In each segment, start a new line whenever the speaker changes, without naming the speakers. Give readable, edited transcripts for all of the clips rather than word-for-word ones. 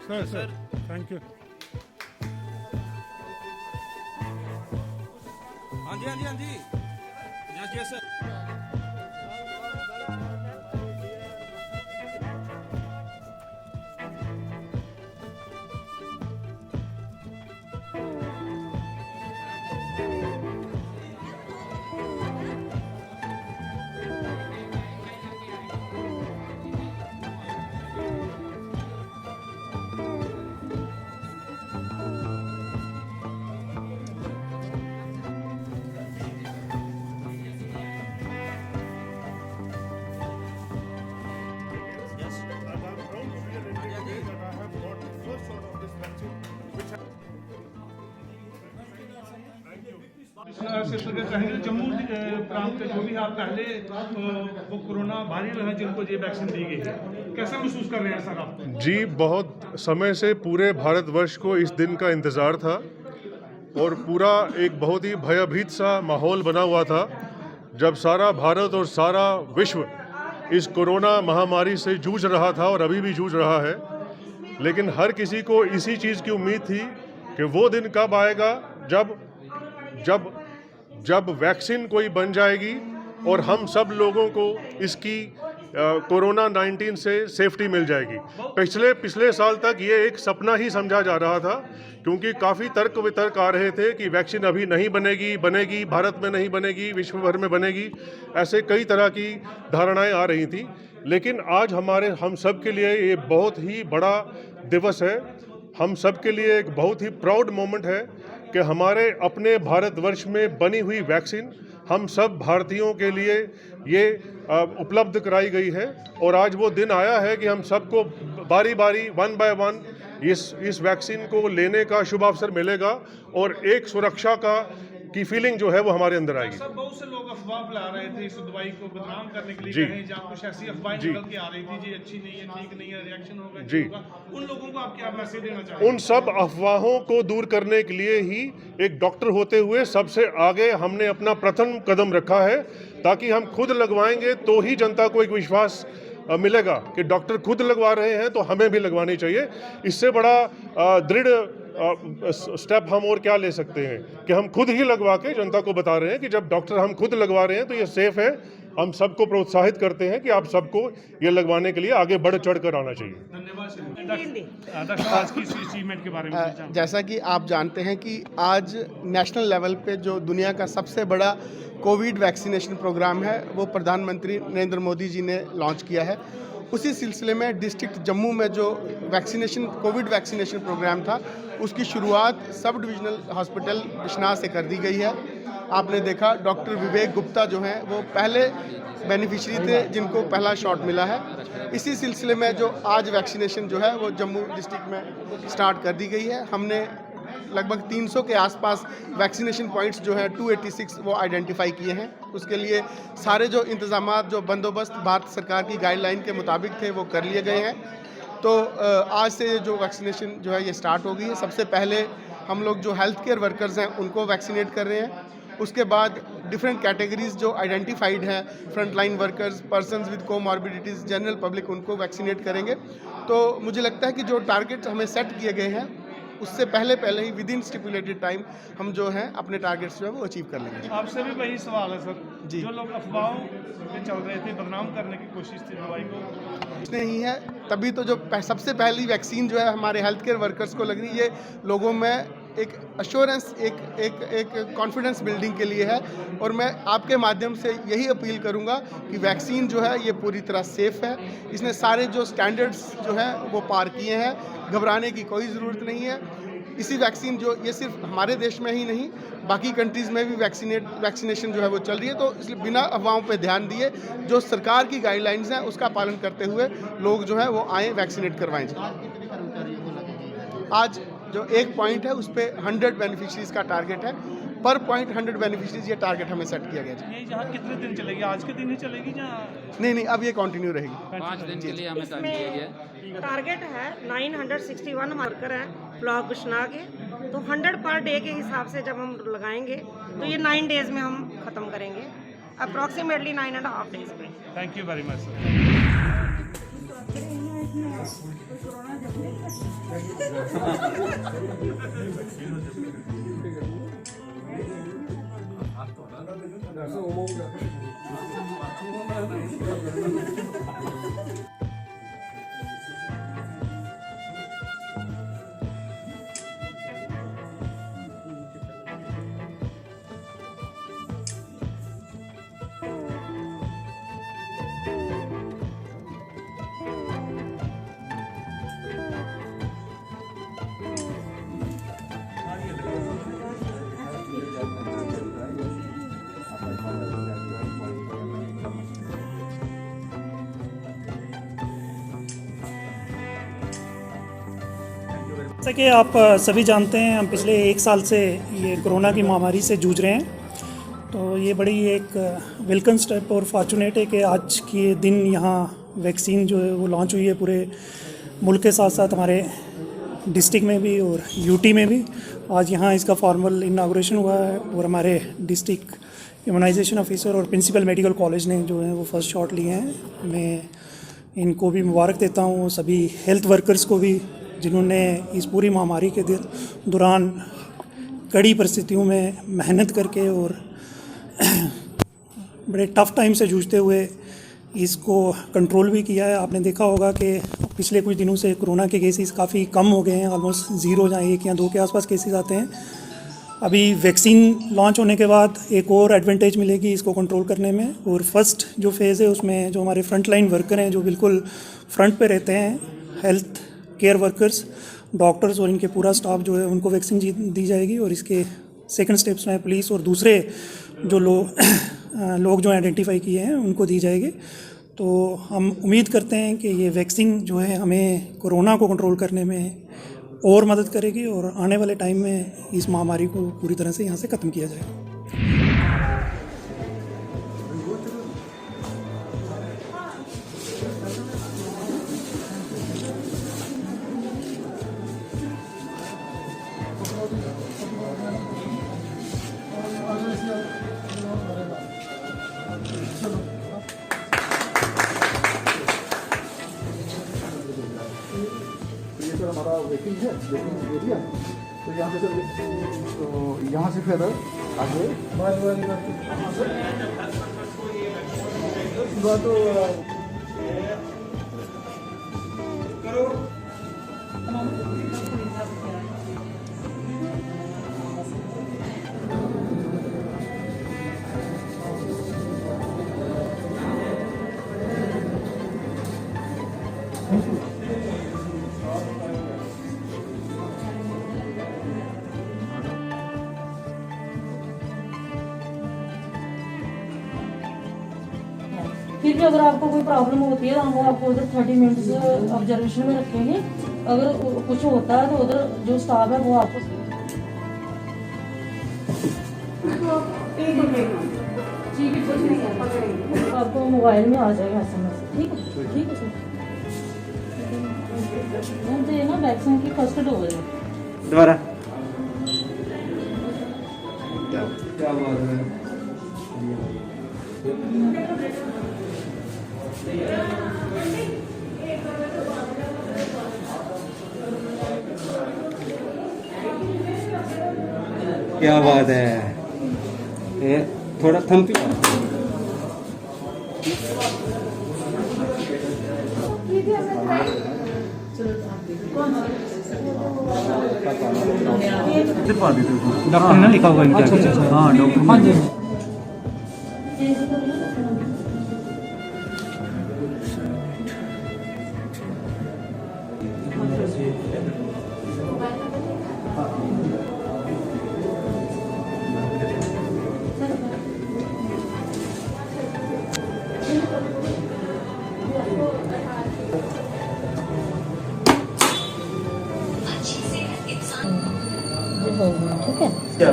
Sir thank you.
हाँ जी हाँ जी हाँ जी, यस यस सर।
जम्मू प्रांत के जो भी आप पहले वो कोरोना भारी है जिनको ये वैक्सीन दी गई है, कैसा महसूस कर रहे हैं सर आप?
जी, बहुत समय से पूरे भारतवर्ष को इस दिन का इंतज़ार था और पूरा एक बहुत ही भयभीत सा माहौल बना हुआ था जब सारा भारत और सारा विश्व इस कोरोना महामारी से जूझ रहा था और अभी भी जूझ रहा है। लेकिन हर किसी को इसी चीज़ की उम्मीद थी कि वो दिन कब आएगा जब जब जब वैक्सीन कोई बन जाएगी और हम सब लोगों को इसकी कोरोना 19 से सेफ्टी मिल जाएगी। पिछले साल तक ये एक सपना ही समझा जा रहा था क्योंकि काफ़ी तर्क वितर्क आ रहे थे कि वैक्सीन अभी नहीं बनेगी, भारत में नहीं बनेगी, विश्व भर में बनेगी, ऐसे कई तरह की धारणाएं आ रही थी। लेकिन आज हम सब के लिए ये बहुत ही बड़ा दिवस है। हम सब के लिए एक बहुत ही प्राउड मोमेंट है कि हमारे अपने भारतवर्ष में बनी हुई वैक्सीन हम सब भारतीयों के लिए ये उपलब्ध कराई गई है और आज वो दिन आया है कि हम सबको बारी बारी वन बाय वन इस वैक्सीन को लेने का शुभ अवसर मिलेगा और एक सुरक्षा की फीलिंग जो है वो हमारे अंदर आएगी।
सब बहुत से लोग अफवाह फैला रहे थे इस दवाई को बदनाम करने के लिए,
जी,
कहीं जहाँ कुछ ऐसी अफवाहें
जी,
निकल के आ रही थी जी अच्छी नहीं है, ठीक नहीं है, रिएक्शन होगा,
जी,
उन लोगों को आप क्या मैसेज देना चाहेंगे?
उन सब अफवाहों को दूर करने के लिए ही एक डॉक्टर होते हुए सबसे आगे हमने अपना प्रथम कदम रखा है ताकि हम खुद लगवाएंगे तो ही जनता को एक विश्वास मिलेगा कि डॉक्टर खुद लगवा रहे हैं तो हमें भी लगवानी चाहिए। इससे बड़ा दृढ़ स्टेप हम और क्या ले सकते हैं कि हम खुद ही लगवा के जनता को बता रहे हैं कि जब डॉक्टर हम खुद लगवा रहे हैं तो ये सेफ है। हम सबको प्रोत्साहित करते हैं कि आप सबको ये लगवाने के लिए आगे बढ़ चढ़ कर आना चाहिए।
धन्यवाद। आज की अचीवमेंट के बारे में
जैसा कि आप जानते हैं कि आज नेशनल लेवल पे जो दुनिया का सबसे बड़ा कोविड वैक्सीनेशन प्रोग्राम है वो प्रधानमंत्री नरेंद्र मोदी जी ने लॉन्च किया है। उसी सिलसिले में डिस्ट्रिक्ट जम्मू में जो कोविड वैक्सीनेशन प्रोग्राम था उसकी शुरुआत सब डिविजनल हॉस्पिटल बिश्नाह से कर दी गई है। आपने देखा डॉक्टर विवेक गुप्ता जो हैं वो पहले बेनिफिशियरी थे जिनको पहला शॉट मिला है। इसी सिलसिले में जो आज वैक्सीनेशन जो है वो जम्मू डिस्ट्रिक्ट में स्टार्ट कर दी गई है। हमने लगभग 300 के आसपास वैक्सीनेशन पॉइंट्स जो हैं 286 वो आइडेंटिफाई किए हैं। उसके लिए सारे जो इंतजामात जो बंदोबस्त भारत सरकार की गाइडलाइन के मुताबिक थे वो कर लिए गए हैं। तो आज से जो वैक्सीनेशन जो है ये स्टार्ट हो गई है। सबसे पहले हम लोग जो हेल्थ केयर वर्कर्स हैं उनको वैक्सीनेट कर रहे हैं। उसके बाद डिफरेंट कैटेगरीज जो आइडेंटिफाइड हैं, frontline workers, persons with comorbidities, general public, उनको वैक्सीनेट करेंगे। तो मुझे लगता है कि जो टारगेट हमें सेट किए गए हैं उससे पहले ही विद इन स्टिपुलेटेड टाइम हम जो हैं अपने टारगेट्स जो है वो अचीव कर लेंगे।
आपसे भी वही सवाल है सर
जी,
जो लोग अफवाहों पे चल रहे थे, बदनाम करने की कोशिश थी दवाई को,
नहीं है। तभी तो जो सबसे पहली वैक्सीन जो है हमारे हेल्थ केयर वर्कर्स को लग रही है, ये लोगों में एक अश्योरेंस, एक कॉन्फिडेंस बिल्डिंग के लिए है। और मैं आपके माध्यम से यही अपील करूंगा कि वैक्सीन जो है ये पूरी तरह सेफ़ है। इसने सारे जो स्टैंडर्ड्स जो हैं वो पार किए हैं, घबराने की कोई ज़रूरत नहीं है। इसी वैक्सीन जो ये सिर्फ हमारे देश में ही नहीं बाकी कंट्रीज़ में भी वैक्सीनेशन जो है वो चल रही है। तो इसलिए बिना अफवाहों पे ध्यान दिए जो सरकार की गाइडलाइंस हैं उसका पालन करते हुए लोग जो है वो आएँ, वैक्सीनेट करवाएं। आज जो एक पॉइंट है उस पर 100 बेनिफिशरीज़ का टारगेट है। पर पॉइंट 100 बेनिफिशरीज़ ये टारगेट हमें सेट किया गया है।
ये जहाँ कितने दिन चलेगी? आज के दिन ही चलेगी या
नहीं, अब ये कंटिन्यू रहेगी।
5 दिन के लिए हमें टाइम दिया गया है।
टारगेट है 961 मार्कर है ब्लॉक बिश्नाह के। तो 100 पर डे के हिसाब से जब हम लगाएंगे तो ये 9 डेज में हम ख़त्म करेंगे, अप्रॉक्सीमेटली 9.5 डेज में।
Thank you very much sir.
जैसा कि आप सभी जानते हैं, हम पिछले 1 साल से ये कोरोना की महामारी से जूझ रहे हैं। तो ये बड़ी एक वेलकम स्टेप और फॉर्चुनेट है कि आज के दिन यहाँ वैक्सीन जो है वो लॉन्च हुई है पूरे मुल्क के साथ साथ हमारे डिस्ट्रिक्ट में भी और यूटी में भी। आज यहाँ इसका फॉर्मल इनाग्रेशन हुआ है और हमारे डिस्ट्रिक्ट इम्यूनाइजेशन ऑफिसर और प्रिंसिपल मेडिकल कॉलेज ने जो है वो फर्स्ट शॉट लिए हैं। मैं इनको भी मुबारक देता हूँ, सभी हेल्थ वर्कर्स को भी जिन्होंने इस पूरी महामारी के दौरान कड़ी परिस्थितियों में मेहनत करके और बड़े टफ़ टाइम से जूझते हुए इसको कंट्रोल भी किया है। आपने देखा होगा कि पिछले कुछ दिनों से कोरोना के केसेस काफ़ी कम हो गए हैं, ऑलमोस्ट 0 या 1 या 2 के आसपास केसेस आते हैं। अभी वैक्सीन लॉन्च होने के बाद एक और एडवांटेज मिलेगी इसको कंट्रोल करने में। और फर्स्ट जो फेज़ है उसमें जो हमारे फ्रंट लाइन वर्कर हैं, जो बिल्कुल फ्रंट पे रहते हैं, हेल्थ केयर वर्कर्स, डॉक्टर्स और इनके पूरा स्टाफ जो है उनको वैक्सीन दी जाएगी। और इसके सेकंड स्टेप्स में पुलिस और दूसरे जो लोग जो आइडेंटिफाई किए हैं उनको दी जाएगी। तो हम उम्मीद करते हैं कि ये वैक्सीन जो है हमें कोरोना को कंट्रोल करने में और मदद करेगी और आने वाले टाइम में इस महामारी को पूरी तरह से यहाँ से ख़त्म किया जाएगा।
हमारा वेटिंग है, वेटिंग एरिया। तो यहाँ से तो यहाँ से फिर आगे
फिर भी अगर आपको कोई प्रॉब्लम होती है तो हम आपको उधर 30 मिनट्स ऑब्जर्वेशन में रखेंगे। अगर कुछ होता है तो उधर जो स्टाफ है वो आपको आपको मोबाइल में आ जाएगा SMS। ठीक है, ठीक है सर। मुझे ना वैक्सीन की फर्स्ट डोज है।
दोबारा क्या बात है। क्या बात है, ये थोड़ा थम्पी
डॉक्टर ने लिखा हुआ है। अच्छा, हाँ डॉक्टर।
ठीक है,
चलो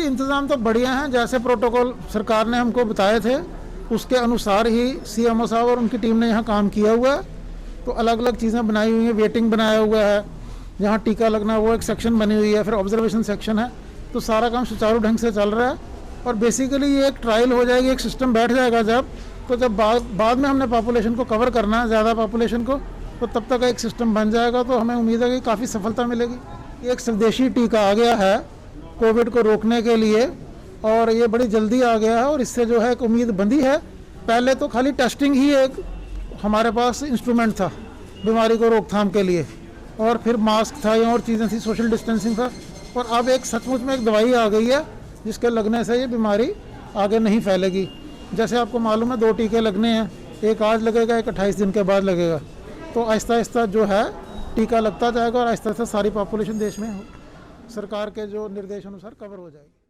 इंतज़ाम तो बढ़िया हैं। जैसे प्रोटोकॉल सरकार ने हमको बताए थे उसके अनुसार ही CMO साहब और उनकी टीम ने यहाँ काम किया हुआ है। तो अलग अलग चीज़ें बनाई हुई हैं, वेटिंग बनाया हुआ है, जहाँ टीका लगना वो एक सेक्शन बनी हुई है, फिर ऑब्जर्वेशन सेक्शन है। तो सारा काम सुचारू ढंग से चल रहा है और बेसिकली ये एक ट्रायल हो जाएगी, एक सिस्टम बैठ जाएगा जब बाद में हमने पॉपुलेशन को कवर करना है, ज़्यादा पॉपुलेशन को, तो तब तक एक सिस्टम बन जाएगा। तो हमें उम्मीद है कि काफ़ी सफलता मिलेगी। एक स्वदेशी टीका आ गया है कोविड को रोकने के लिए और ये बड़ी जल्दी आ गया है और इससे जो है एक उम्मीद बंधी है। पहले तो खाली टेस्टिंग ही एक हमारे पास इंस्ट्रूमेंट था बीमारी को रोकथाम के लिए, और फिर मास्क था या और चीज़ें थी, सोशल डिस्टेंसिंग था, और अब एक सचमुच में एक दवाई आ गई है जिसके लगने से ये बीमारी आगे नहीं फैलेगी। जैसे आपको मालूम है 2 टीके लगने हैं, एक आज लगेगा, एक 28 दिन के बाद लगेगा। तो आहिस्ता आहिस्ता जो है टीका लगता जाएगा और आहिस्ता आहिस्ता सारी पॉपुलेशन देश में सरकार के जो निर्देश अनुसार कवर हो जाएगी।